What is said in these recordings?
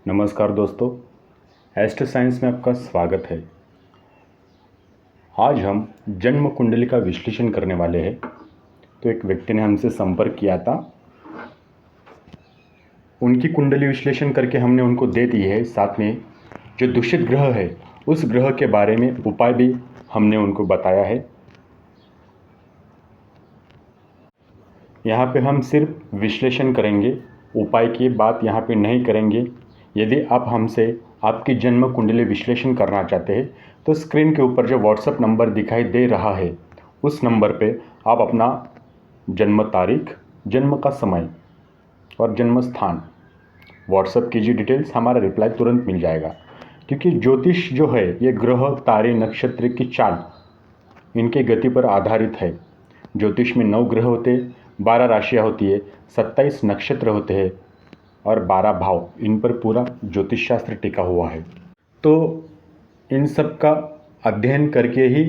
नमस्कार दोस्तों, astro science में आपका स्वागत है। आज हम जन्म कुंडली का विश्लेषण करने वाले हैं। तो एक व्यक्ति ने हमसे संपर्क किया था, उनकी कुंडली विश्लेषण करके हमने उनको दे दी है। साथ में जो दूषित ग्रह है उस ग्रह के बारे में उपाय भी हमने उनको बताया है। यहाँ पे हम सिर्फ विश्लेषण करेंगे, उपाय की बात यहाँ पे नहीं करेंगे। यदि आप हमसे आपकी जन्म कुंडली विश्लेषण करना चाहते हैं तो स्क्रीन के ऊपर जो व्हाट्सएप नंबर दिखाई दे रहा है उस नंबर पे आप अपना जन्म तारीख, जन्म का समय और जन्म स्थान व्हाट्सएप कीजिए। डिटेल्स, हमारा रिप्लाई तुरंत मिल जाएगा। क्योंकि ज्योतिष जो है ये ग्रह, तारे, नक्षत्र की चाल, इनके गति पर आधारित है। ज्योतिष में 9 ग्रह होते, 12 राशियाँ होती है, 27 नक्षत्र होते हैं और 12 भाव, इन पर पूरा ज्योतिष शास्त्र टिका हुआ है। तो इन सब का अध्ययन करके ही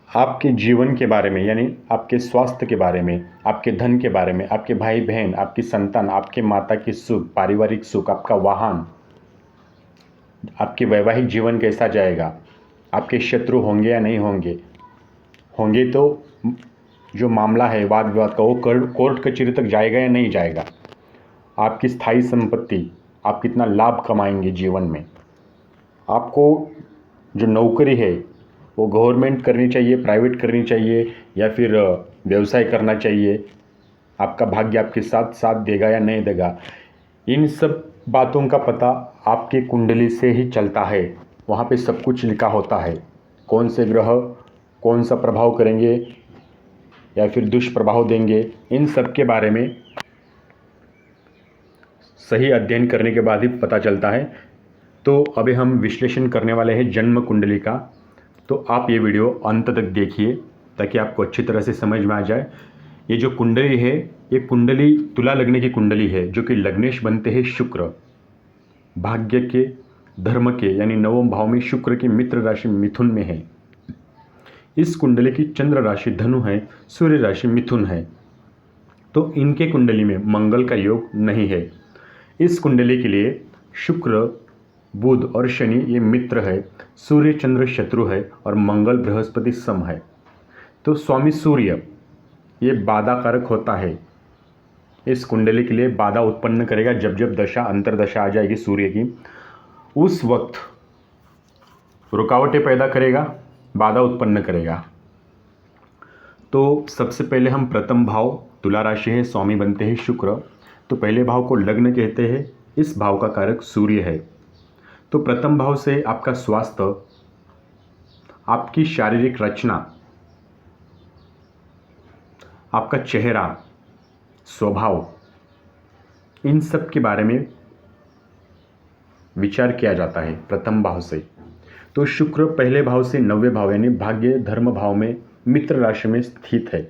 आपके जीवन के बारे में, यानी आपके स्वास्थ्य के बारे में, आपके धन के बारे में, आपके भाई बहन, आपकी संतान, आपके माता की सुख, पारिवारिक सुख, आपका वाहन, आपके वैवाहिक जीवन कैसा जाएगा, आपके शत्रु होंगे या नहीं होंगे, होंगे तो जो मामला है वाद विवाद का वो कोर्ट कचहरी तक जाएगा या नहीं जाएगा, आपकी स्थायी संपत्ति, आप कितना लाभ कमाएंगे जीवन में, आपको जो नौकरी है वो गवर्नमेंट करनी चाहिए, प्राइवेट करनी चाहिए या फिर व्यवसाय करना चाहिए, आपका भाग्य आपके साथ साथ देगा या नहीं देगा, इन सब बातों का पता आपकी कुंडली से ही चलता है। वहाँ पे सब कुछ लिखा होता है, कौन से ग्रह कौन सा प्रभाव करेंगे या फिर दुष्प्रभाव देंगे, इन सब के बारे में सही अध्ययन करने के बाद ही पता चलता है। तो अभी हम विश्लेषण करने वाले हैं जन्म कुंडली का। तो आप ये वीडियो अंत तक देखिए ताकि आपको अच्छी तरह से समझ में आ जाए। ये जो कुंडली है ये कुंडली तुला लग्न की कुंडली है, जो कि लग्नेश बनते हैं शुक्र, भाग्य के, धर्म के, यानी 9वें भाव में शुक्र की मित्र राशि मिथुन में है। इस कुंडली की चंद्र राशि धनु है, सूर्य राशि मिथुन है। तो इनके कुंडली में मंगल का योग नहीं है। इस कुंडली के लिए शुक्र, बुध और शनि ये मित्र है, सूर्य चंद्र शत्रु है और मंगल बृहस्पति सम है। तो स्वामी सूर्य ये बाधा कारक होता है, इस कुंडली के लिए बाधा उत्पन्न करेगा। जब जब दशा अंतरदशा आ जाएगी सूर्य की, उस वक्त रुकावटें पैदा करेगा, बाधा उत्पन्न करेगा। तो सबसे पहले हम प्रथम भाव, तुला राशि है, स्वामी बनते हैं शुक्र, तो पहले भाव को लग्न कहते हैं। इस भाव का कारक सूर्य है। तो प्रथम भाव से आपका स्वास्थ्य, आपकी शारीरिक रचना, आपका चेहरा, स्वभाव, इन सब के बारे में विचार किया जाता है प्रथम भाव से। तो शुक्र पहले भाव से 9वें भाव यानी भाग्य धर्म भाव में मित्र राशि में स्थित है।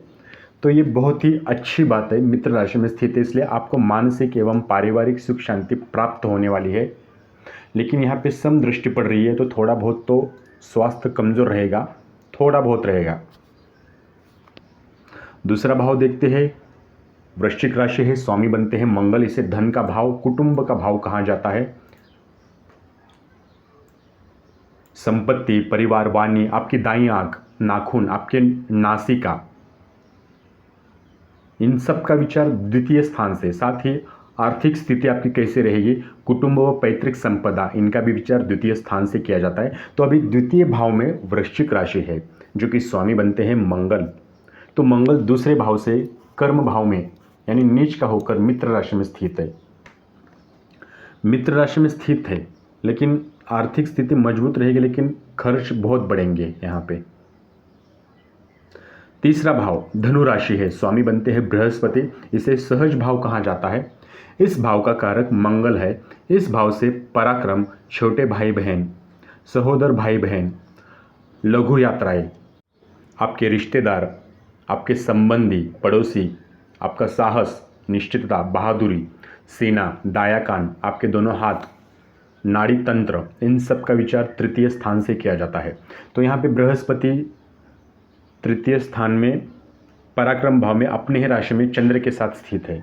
तो ये बहुत ही अच्छी बात है, मित्र राशि में स्थित है, इसलिए आपको मानसिक एवं पारिवारिक सुख शांति प्राप्त होने वाली है। लेकिन यहाँ पे सम दृष्टि पड़ रही है तो थोड़ा बहुत तो स्वास्थ्य कमज़ोर रहेगा, थोड़ा बहुत रहेगा। दूसरा भाव देखते हैं, वृश्चिक राशि है, स्वामी बनते हैं मंगल, इसे धन का भाव, कुटुंब का भाव कहा जाता है। संपत्ति, परिवार, वाणी, आपकी दाईं आंख, नाखून, आपके नासिका, इन सब का विचार द्वितीय स्थान से, साथ ही आर्थिक स्थिति आपकी कैसे रहेगी, कुटुंब व पैतृक संपदा, इनका भी विचार द्वितीय स्थान से किया जाता है। तो अभी द्वितीय भाव में वृश्चिक राशि है जो कि स्वामी बनते हैं मंगल। तो मंगल दूसरे भाव से कर्म भाव में यानी नीच का होकर मित्र राशि में स्थित है। मित्र राशि में स्थित है लेकिन आर्थिक स्थिति मजबूत रहेगी, लेकिन खर्च बहुत बढ़ेंगे यहाँ पे। तीसरा भाव धनु राशि है, स्वामी बनते हैं बृहस्पति, इसे सहज भाव कहा जाता है। इस भाव का कारक मंगल है। इस भाव से पराक्रम, छोटे भाई बहन, सहोदर भाई बहन, लघु यात्राएं, आपके रिश्तेदार, आपके संबंधी, पड़ोसी, आपका साहस, निश्चितता, बहादुरी, सेना, दाया कान, आपके दोनों हाथ, नाड़ी तंत्र, इन सब का विचार तृतीय स्थान से किया जाता है। तो यहाँ पे बृहस्पति तृतीय स्थान में पराक्रम भाव में अपने ही राशि में चंद्र के साथ स्थित है।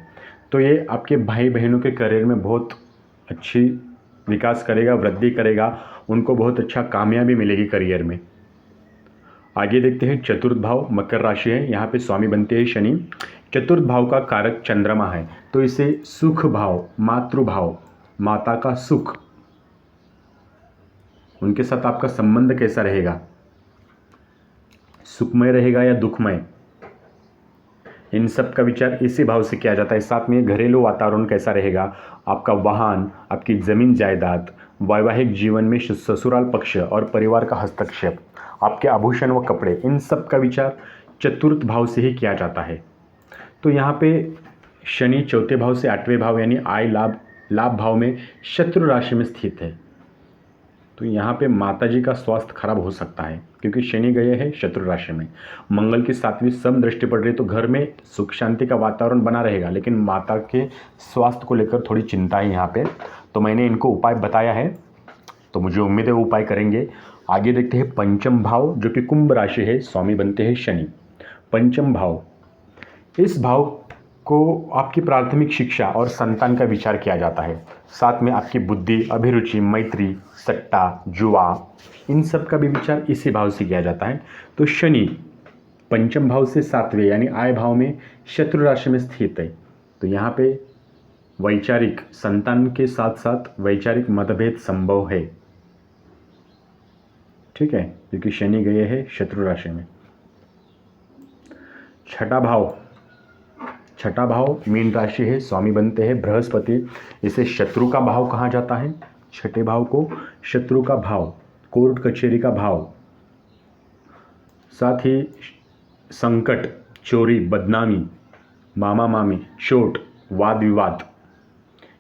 तो ये आपके भाई बहनों के करियर में बहुत अच्छी विकास करेगा, वृद्धि करेगा, उनको बहुत अच्छा कामयाबी मिलेगी करियर में। आगे देखते हैं चतुर्थ भाव मकर राशि है, यहाँ पे स्वामी बनते हैं शनि। चतुर्थ भाव का कारक चंद्रमा है, तो इसे सुख भाव, मातृभाव, माता का सुख, उनके साथ आपका संबंध कैसा रहेगा, सुखमय रहेगा या दुखमय, इन सब का विचार इसी भाव से किया जाता है। साथ में घरेलू वातावरण कैसा रहेगा, आपका वाहन, आपकी जमीन जायदाद, वैवाहिक जीवन में ससुराल पक्ष और परिवार का हस्तक्षेप, आपके आभूषण व कपड़े, इन सब का विचार चतुर्थ भाव से ही किया जाता है। तो यहाँ पे शनि चौथे भाव से आठवें भाव यानी आय लाभ भाव में शत्रु राशि में स्थित है। तो यहाँ पे माताजी का स्वास्थ्य खराब हो सकता है क्योंकि शनि गए हैं शत्रु राशि में। मंगल की 7वीं सम दृष्टि पड़ रही है, तो घर में सुख शांति का वातावरण बना रहेगा, लेकिन माता के स्वास्थ्य को लेकर थोड़ी चिंता है यहाँ पे। तो मैंने इनको उपाय बताया है, तो मुझे उम्मीद है वो उपाय करेंगे। आगे देखते हैं पंचम भाव जो कि कुंभ राशि है, स्वामी बनते हैं शनि। पंचम भाव, इस भाव को आपकी प्राथमिक शिक्षा और संतान का विचार किया जाता है। साथ में आपकी बुद्धि, अभिरुचि, मैत्री, सट्टा, जुआ, इन सब का भी विचार इसी भाव से किया जाता है। तो शनि पंचम भाव से 7वें यानी आय भाव में शत्रु राशि में स्थित है। तो यहाँ पे वैचारिक संतान के साथ साथ वैचारिक मतभेद संभव है, ठीक है, क्योंकि शनि गए हैं शत्रु राशि में। छठा भाव मीन राशि है, स्वामी बनते हैं बृहस्पति। इसे शत्रु का भाव कहा जाता है। छठे भाव को शत्रु का भाव, कोर्ट कचहरी का भाव, साथ ही संकट, चोरी, बदनामी, मामा मामी, चोट, वाद विवाद,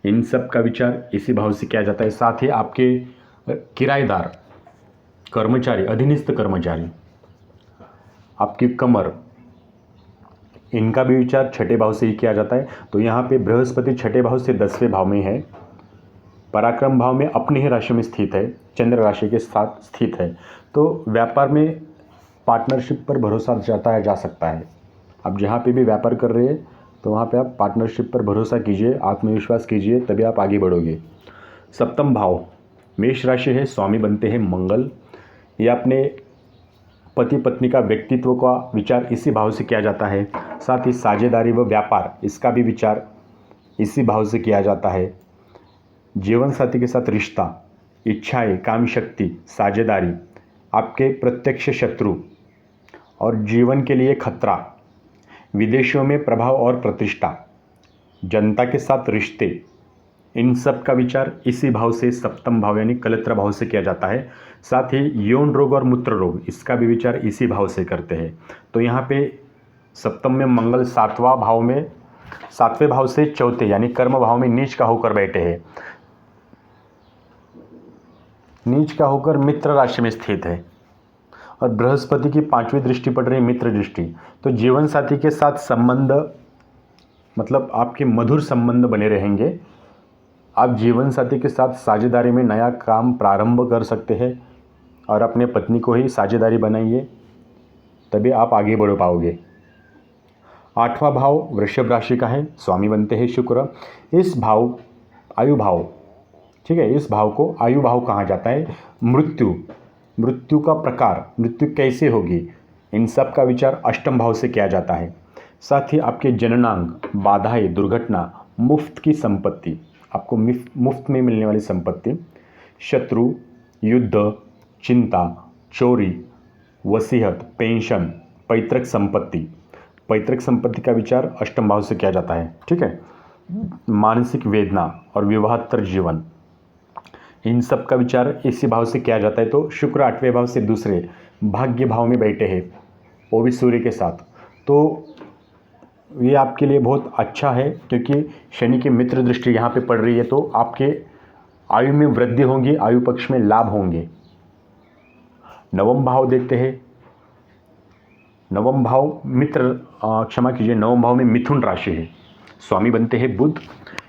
इन सब का विचार इसी भाव से किया जाता है। साथ ही आपके किराएदार, कर्मचारी, अधीनस्थ कर्मचारी, आपकी कमर, इनका भी विचार छठे भाव से ही किया जाता है। तो यहाँ पे बृहस्पति छठे भाव से 10वें भाव में है, पराक्रम भाव में अपनी ही राशि में स्थित है, चंद्र राशि के साथ स्थित है। तो व्यापार में पार्टनरशिप पर भरोसा जताया जा सकता है। आप जहाँ पे भी व्यापार कर रहे हैं तो वहाँ पे आप पार्टनरशिप पर भरोसा कीजिए, आत्मविश्वास कीजिए, तभी आप आगे बढ़ोगे। सप्तम भाव मेष राशि है, स्वामी बनते हैं मंगल। ये अपने पति पत्नी का व्यक्तित्व का विचार इसी भाव से किया जाता है। साथ ही साझेदारी व व्यापार, इसका भी विचार इसी भाव से किया जाता है। जीवन साथी के साथ रिश्ता, इच्छाएं, काम शक्ति, साझेदारी, आपके प्रत्यक्ष शत्रु और जीवन के लिए खतरा, विदेशों में प्रभाव और प्रतिष्ठा, जनता के साथ रिश्ते, इन सब का विचार इसी भाव से सप्तम भाव यानी कलत्र भाव से किया जाता है। साथ ही यौन रोग और मूत्र रोग, इसका भी विचार इसी भाव से करते हैं। तो यहाँ पे सप्तम में मंगल 7वें भाव से चौथे यानी कर्म भाव में नीच का होकर बैठे हैं, नीच का होकर मित्र राशि में स्थित है। और बृहस्पति की 5वीं दृष्टि पड़ रही है, मित्र दृष्टि। तो जीवन साथी के साथ संबंध, मतलब आपके मधुर संबंध बने रहेंगे। आप जीवन साथी के साथ साझेदारी में नया काम प्रारंभ कर सकते हैं और अपने पत्नी को ही साझेदारी बनाइए, तभी आप आगे बढ़ पाओगे। 8वां भाव वृषभ राशि का है, स्वामी बनते हैं शुक्र। इस भाव आयु भाव, ठीक है, इस भाव को आयु भाव कहा जाता है। मृत्यु का प्रकार, मृत्यु कैसे होगी, इन सब का विचार अष्टम भाव से किया जाता है। साथ ही आपके जननांग, बाधाएं, दुर्घटना, मुफ्त की संपत्ति, आपको मुफ्त में मिलने वाली संपत्ति, शत्रु, युद्ध, चिंता, चोरी, वसीयत, पेंशन, पैतृक संपत्ति का विचार अष्टम भाव से किया जाता है, ठीक है। मानसिक वेदना और विवाहतर जीवन, इन सब का विचार इसी भाव से किया जाता है। तो शुक्र 8वें भाव से दूसरे भाग्य भाव में बैठे हैं, वो भी सूर्य के साथ। तो ये आपके लिए बहुत अच्छा है क्योंकि शनि की मित्र दृष्टि यहाँ पे पड़ रही है, तो आपके आयु में वृद्धि होगी, आयु पक्ष में लाभ होंगे। नवम भाव देखते हैं। नवम भाव नवम भाव में मिथुन राशि है, स्वामी बनते हैं बुध।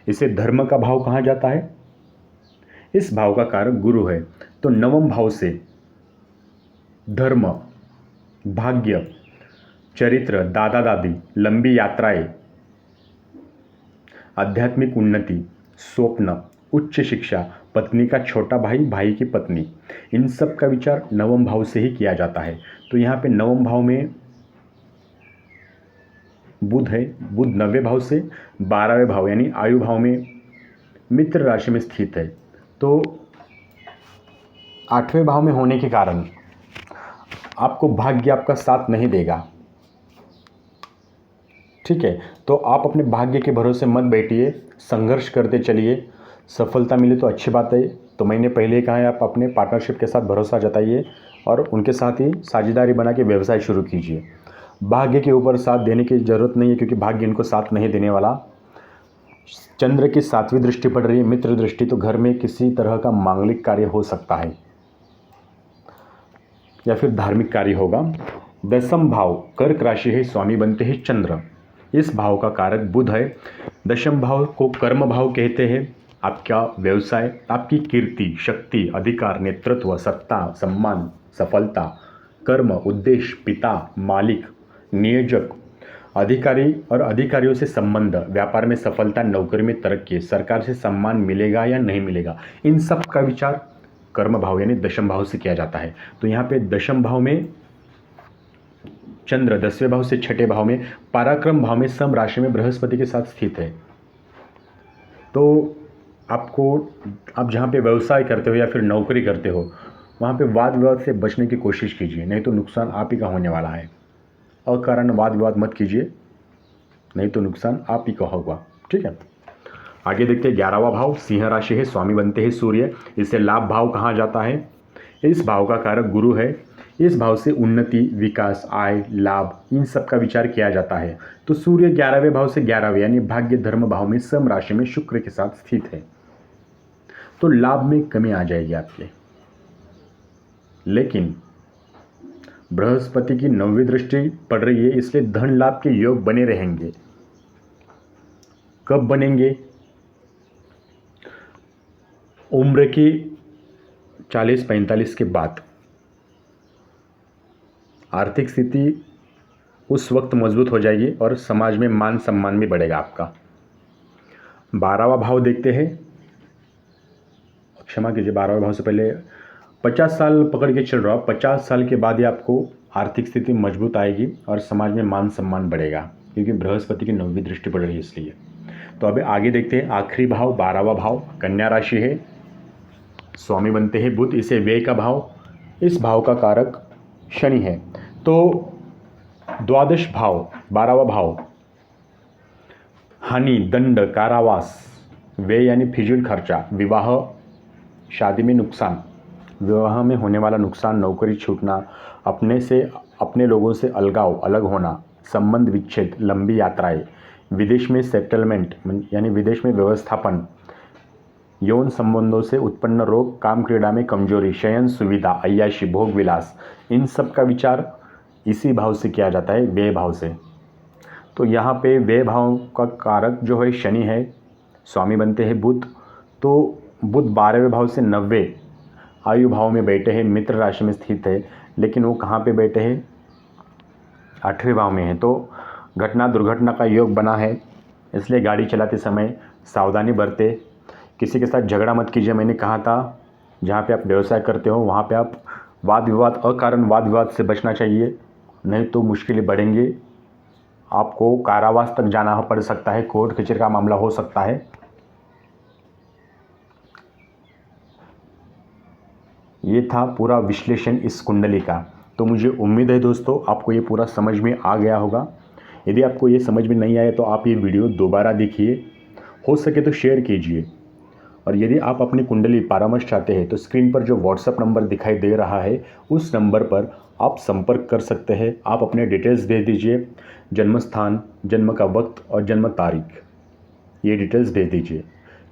इसे धर्म का भाव कहा जाता है। इस भाव का कारक गुरु है। तो नवम भाव से धर्म, भाग्य, चरित्र, दादा दादी, लंबी यात्राएं, आध्यात्मिक उन्नति, स्वप्न, उच्च शिक्षा, पत्नी का छोटा भाई, भाई की पत्नी, इन सब का विचार नवम भाव से ही किया जाता है। तो यहाँ पे नवम भाव में बुध है, बुध 9वें भाव से 12वें भाव यानी आयु भाव में मित्र राशि में स्थित है। तो 8वें भाव में होने के कारण आपको भाग्य आपका साथ नहीं देगा, ठीक है। तो आप अपने भाग्य के भरोसे मत बैठिए, संघर्ष करते चलिए। सफलता मिले तो अच्छी बात है। तो मैंने पहले कहा है, आप अपने पार्टनरशिप के साथ भरोसा जताइए और उनके साथ ही साझेदारी बना के व्यवसाय शुरू कीजिए। भाग्य के ऊपर साथ देने की ज़रूरत नहीं है, क्योंकि भाग्य इनको साथ नहीं देने वाला। चंद्र की 7वीं दृष्टि पड़ रही है, मित्र दृष्टि, तो घर में किसी तरह का मांगलिक कार्य हो सकता है या फिर धार्मिक कार्य होगा। 10म भाव कर्क राशि है, स्वामी बनते हैं चंद्र। इस भाव का कारक बुध है। 10म भाव को कर्म भाव कहते हैं। आपका व्यवसाय, आपकी कीर्ति, शक्ति, अधिकार, नेतृत्व, सत्ता, सम्मान, सफलता, कर्म, उद्देश्य, पिता, मालिक, नियोजक, अधिकारी और अधिकारियों से संबंध, व्यापार में सफलता, नौकरी में तरक्की, सरकार से सम्मान मिलेगा या नहीं मिलेगा, इन सब का विचार कर्म भाव यानी 10म भाव से किया जाता है। तो यहाँ पे 10म भाव में चंद्र 10वें भाव से 6ठे भाव में पराक्रम भाव में सम राशि में बृहस्पति के साथ स्थित है। तो आपको, आप जहाँ पे व्यवसाय करते हो या फिर नौकरी करते हो, वहाँ पे वाद विवाद से बचने की कोशिश कीजिए, नहीं तो नुकसान आप ही का होने वाला है। अकारण वाद विवाद मत कीजिए, नहीं तो नुकसान आप ही का होगा, ठीक है। आगे देखते हैं 11वां भाव सिंह राशि है, स्वामी बनते हैं सूर्य। इसे लाभ भाव कहा जाता है। इस भाव का कारक गुरु है। इस भाव से उन्नति, विकास, आय, लाभ, इन सब का विचार किया जाता है। तो सूर्य 11वें भाव से 11वें यानी भाग्य धर्म भाव में सम राशि में शुक्र के साथ स्थित है। तो लाभ में कमी आ जाएगी आपके, लेकिन बृहस्पति की 9वीं दृष्टि पड़ रही है, इसलिए धन लाभ के योग बने रहेंगे। कब बनेंगे? उम्र की 40-45 के बाद। आर्थिक स्थिति उस वक्त मजबूत हो जाएगी और समाज में मान सम्मान भी बढ़ेगा आपका। 12वां भाव देखते हैं, क्षमा कीजिए, 12वें भाव से पहले 50 साल पकड़ के चल रहा हूँ। 50 साल के बाद ही आपको आर्थिक स्थिति मजबूत आएगी और समाज में मान सम्मान बढ़ेगा, क्योंकि बृहस्पति की 9वीं दृष्टि पड़ रही है इसलिए। तो अभी आगे देखते हैं आखिरी भाव 12वां भाव कन्या राशि है, स्वामी बनते हैं बुध। इसे व्यय का भाव, इस भाव का कारक शनि है। तो द्वादश भाव 12वां भाव हानि, दंड, कारावास, व्यय यानी फिजूल खर्चा, विवाह शादी में नुकसान, विवाह में होने वाला नुकसान, नौकरी छूटना, अपने से अपने लोगों से अलगाव, अलग होना, संबंध विच्छेद, लंबी यात्राएं, विदेश में सेटलमेंट यानी विदेश में व्यवस्थापन, यौन संबंधों से उत्पन्न रोग, काम क्रीड़ा में कमजोरी, शयन सुविधा, अय्याशी, भोग विलास, इन सब का विचार इसी भाव से किया जाता है, व्यय भाव से। तो यहाँ पे व्यय भाव का कारक जो है शनि है, स्वामी बनते हैं बुध। तो बुध 12वें भाव से 90वें आयु भाव में बैठे हैं, मित्र राशि में स्थित है, लेकिन वो कहाँ पे बैठे हैं? 8वें भाव में है। तो घटना दुर्घटना का योग बना है, इसलिए गाड़ी चलाते समय सावधानी बरते। किसी के साथ झगड़ा मत कीजिए, मैंने कहा था। जहाँ पे आप व्यवसाय करते हो वहाँ पे आप वाद विवाद, अकारण वाद विवाद से बचना चाहिए, नहीं तो मुश्किलें बढ़ेंगी। आपको कारावास तक जाना पड़ सकता है, कोर्ट कचहरी का मामला हो सकता है। ये था पूरा विश्लेषण इस कुंडली का। तो मुझे उम्मीद है दोस्तों आपको ये पूरा समझ में आ गया होगा। यदि आपको ये समझ में नहीं आया तो आप ये वीडियो दोबारा देखिए, हो सके तो शेयर कीजिए। और यदि आप अपनी कुंडली परामर्श चाहते हैं तो स्क्रीन पर जो व्हाट्सएप नंबर दिखाई दे रहा है उस नंबर पर आप संपर्क कर सकते हैं। आप अपने डिटेल्स दे दीजिए, जन्म स्थान, जन्म का वक्त और जन्म तारीख, ये डिटेल्स दे दीजिए।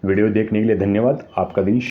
वीडियो देखने के लिए धन्यवाद। आपका दिन